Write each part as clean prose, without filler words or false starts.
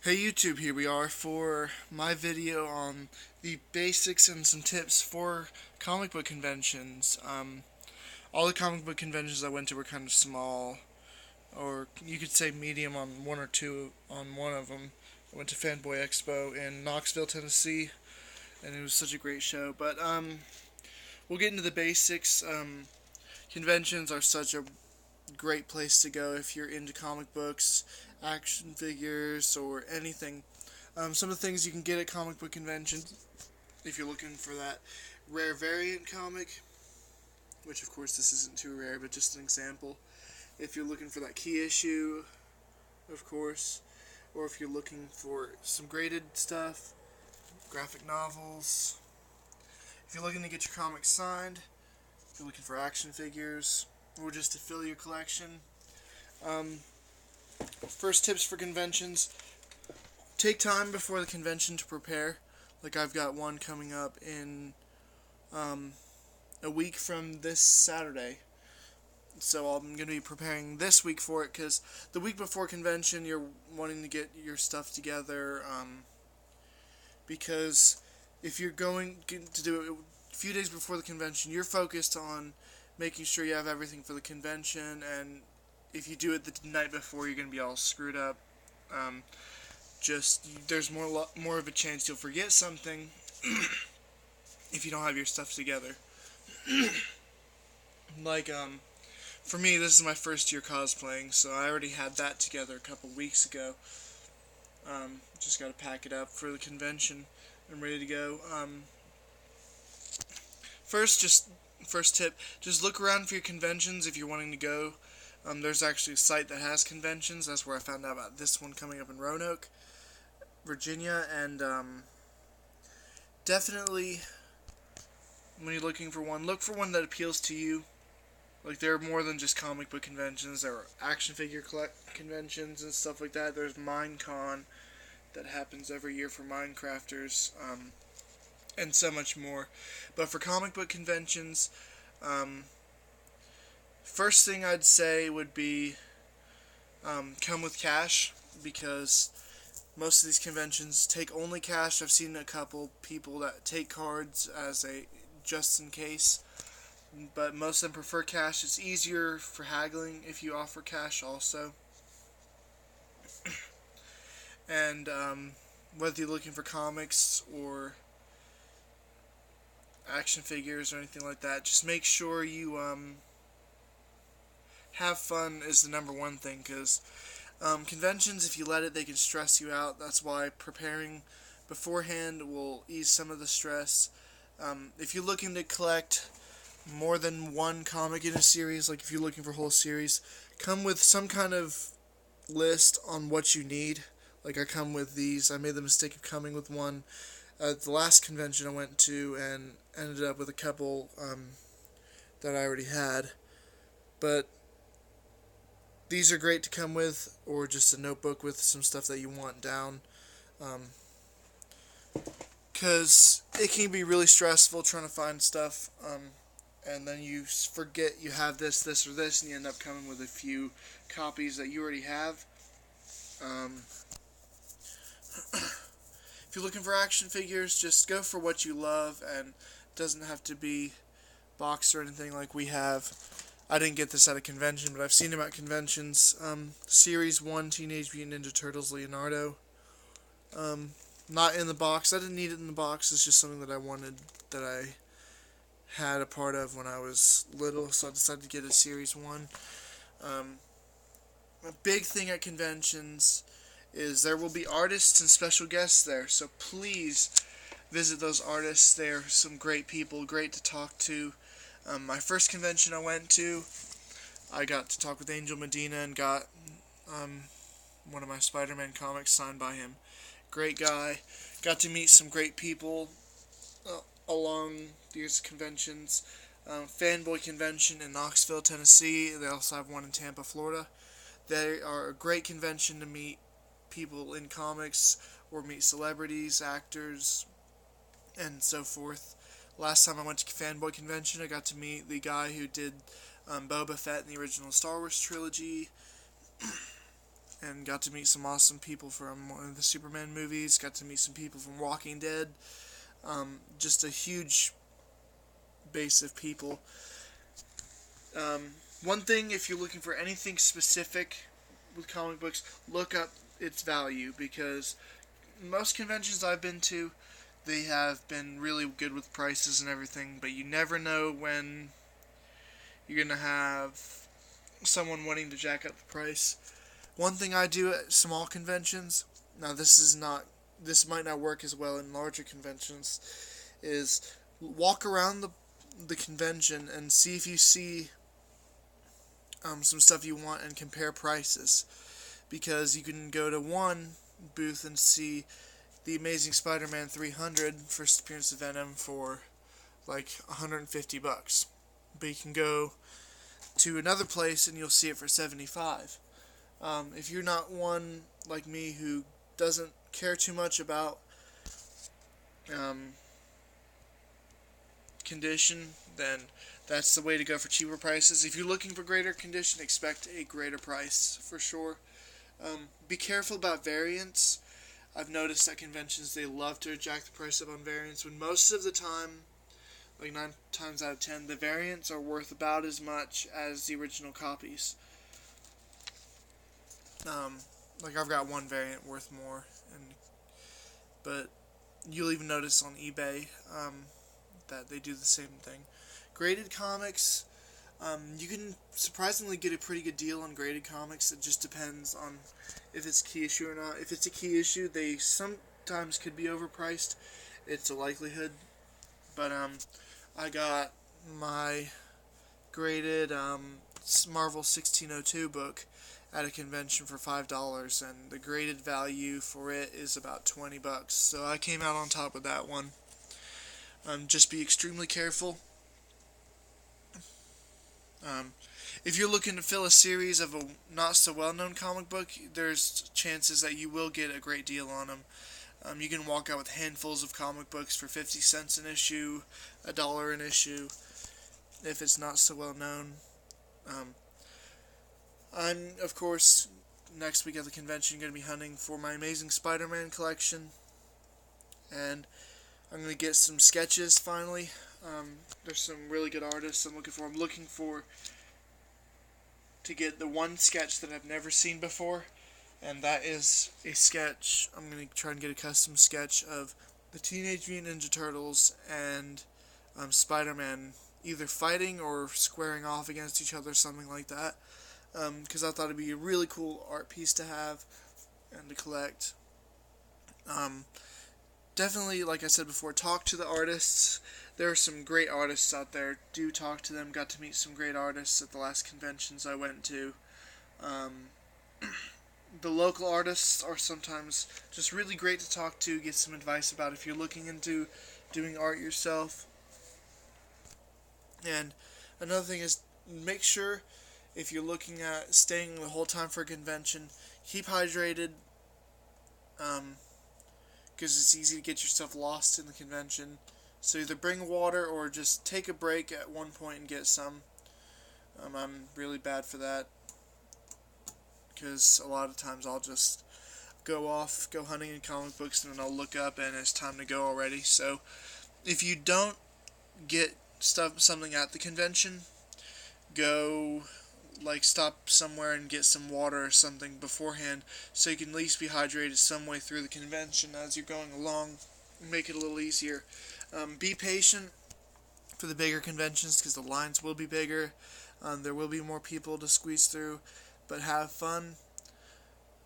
Hey YouTube, here we are for my video on the basics and some tips for comic book conventions. All the comic book conventions I went to were kind of small, or you could say medium on one or two on one of them. I went to Fanboy Expo in Knoxville, Tennessee, and it was such a great show. But we'll get into the basics. Conventions are such a great place to go if you're into comic books, action figures, or anything. Some of the things you can get at comic book conventions, if you're looking for that rare variant comic, which of course this isn't too rare, but just an example. If you're looking for that key issue, of course, or if you're looking for some graded stuff, graphic novels. If you're looking to get your comics signed, if you're looking for action figures, or just to fill your collection. Um, First tips for conventions: take time before the convention to prepare. Like I've got one coming up in a week from this Saturday. So I'm going to be preparing this week for it because the week before convention you're wanting to get your stuff together because if you're going to do it a few days before the convention, you're focused on making sure you have everything for the convention, and if you do it the night before, you're going to be all screwed up. There's more of a chance you'll forget something if you don't have your stuff together. Like for me, this is my first year cosplaying, so I already had that together a couple weeks ago. Just got to pack it up for the convention. I'm ready to go. First tip: just look around for your conventions if you're wanting to go. There's actually a site that has conventions. That's where I found out about this one coming up in Roanoke, Virginia, and definitely when you're looking for one, look for one that appeals to you. Like, there are more than just comic book conventions. There are action figure conventions and stuff like that. There's Minecon that happens every year for Minecrafters, and so much more. But for comic book conventions, first thing I'd say would be come with cash, because most of these conventions take only cash. I've seen a couple people that take cards as a just in case, but most of them prefer cash. It's easier for haggling if you offer cash also. And whether you're looking for comics or action figures or anything like that, just make sure you have fun is the number one thing, because conventions, if you let it, they can stress you out. That's why preparing beforehand will ease some of the stress. If you're looking to collect more than one comic in a series, like if you're looking for a whole series, come with some kind of list on what you need. Like I come with these. I made the mistake of coming with one at the last convention I went to and ended up with a couple that I already had. But these are great to come with, or just a notebook with some stuff that you want down. Because it can be really stressful trying to find stuff, and then you forget you have this, or this, and you end up coming with a few copies that you already have. If you're looking for action figures, just go for what you love, and it doesn't have to be boxed or anything like we have. I didn't get this at a convention, but I've seen them at conventions. Series 1 Teenage Mutant Ninja Turtles Leonardo. Not in the box. I didn't need it in the box. It's just something that I wanted, that I had a part of when I was little, so I decided to get a Series 1. A big thing at conventions is there will be artists and special guests there, so please visit those artists. They're some great people, great to talk to. My first convention I went to, I got to talk with Angel Medina and got one of my Spider-Man comics signed by him. Great guy. Got to meet some great people along these conventions. Fanboy Convention in Knoxville, Tennessee. They also have one in Tampa, Florida. They are a great convention to meet people in comics or meet celebrities, actors, and so forth. Last time I went to Fanboy Convention, I got to meet the guy who did Boba Fett in the original Star Wars trilogy. and got to meet some awesome people from one of the Superman movies, got to meet some people from Walking Dead, just a huge base of people. One thing, if you're looking for anything specific with comic books, look up its value, because most conventions I've been to, they have been really good with prices and everything, but you never know when you're going to have someone wanting to jack up the price. One thing I do at small conventions, now this might not work as well in larger conventions, is walk around the convention and see if you see some stuff you want and compare prices, because you can go to one booth and see the Amazing Spider-Man 300 first appearance of Venom for like $150, but you can go to another place and you'll see it for $75. If you're not one like me who doesn't care too much about condition, then that's the way to go for cheaper prices. If you're looking for greater condition, expect a greater price for sure. Be careful about variants. I've noticed at conventions they love to jack the price up on variants, when most of the time, like 9 times out of 10, the variants are worth about as much as the original copies. Like I've got one variant worth more, but you'll even notice on eBay that they do the same thing. Graded comics, you can surprisingly get a pretty good deal on graded comics. It just depends on if it's key issue or not. If it's a key issue, they sometimes could be overpriced. It's a likelihood. But I got my graded Marvel 1602 book at a convention for $5, and the graded value for it is about $20. So I came out on top with that one. Just be extremely careful. If you're looking to fill a series of a not-so-well-known comic book, there's chances that you will get a great deal on them. You can walk out with handfuls of comic books for 50 cents an issue, $1 an issue, if it's not so well known. I'm, of course, next week at the convention going to be hunting for my Amazing Spider-Man collection, and I'm going to get some sketches finally. There's some really good artists I'm looking for. I'm looking for to get the one sketch that I've never seen before, and that is a sketch. I'm going to try and get a custom sketch of the Teenage Mutant Ninja Turtles and Spider-Man either fighting or squaring off against each other, something like that, because I thought it'd be a really cool art piece to have and to collect. Definitely, like I said before, talk to the artists. There are some great artists out there. Do talk to them. Got to meet some great artists at the last conventions I went to. The local artists are sometimes just really great to talk to, get some advice about if you're looking into doing art yourself. And another thing is, make sure if you're looking at staying the whole time for a convention, keep hydrated, because it's easy to get yourself lost in the convention. So either bring water or just take a break at one point and get some. I'm really bad for that, because a lot of times I'll just go hunting in comic books, and then I'll look up and it's time to go already. So if you don't get something at the convention, go stop somewhere and get some water or something beforehand, so you can at least be hydrated some way through the convention as you're going along. Make it a little easier. Be patient for the bigger conventions, because the lines will be bigger. There will be more people to squeeze through, but have fun.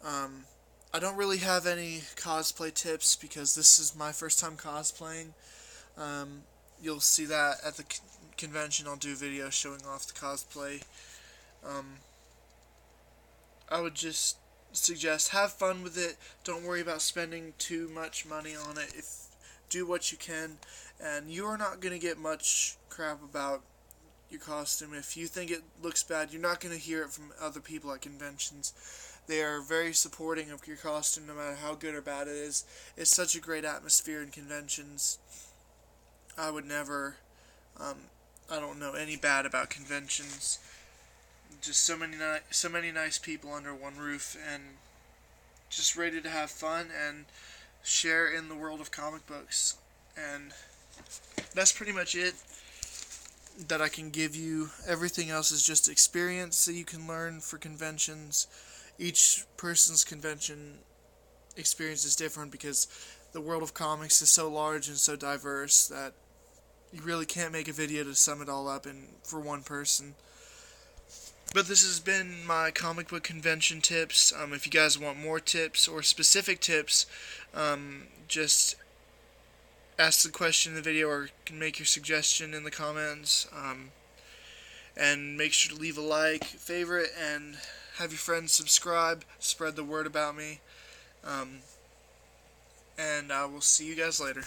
I don't really have any cosplay tips, because this is my first time cosplaying. You'll see that at the convention. I'll do videos showing off the cosplay. I would just suggest have fun with it. Don't worry about spending too much money on it. Do what you can, and you are not going to get much crap about your costume. If you think it looks bad, you're not going to hear it from other people at conventions. They are very supporting of your costume, no matter how good or bad it is. It's such a great atmosphere in conventions. I don't know any bad about conventions. just so many nice people under one roof, and just ready to have fun and share in the world of comic books. And that's pretty much it that I can give you. Everything else is just experience that you can learn for conventions. Each person's convention experience is different because the world of comics is so large and so diverse that you really can't make a video to sum it all up for one person. But this has been my comic book convention tips. If you guys want more tips or specific tips, just ask the question in the video or can make your suggestion in the comments. And make sure to leave a like, favorite, and have your friends subscribe. Spread the word about me. And I will see you guys later.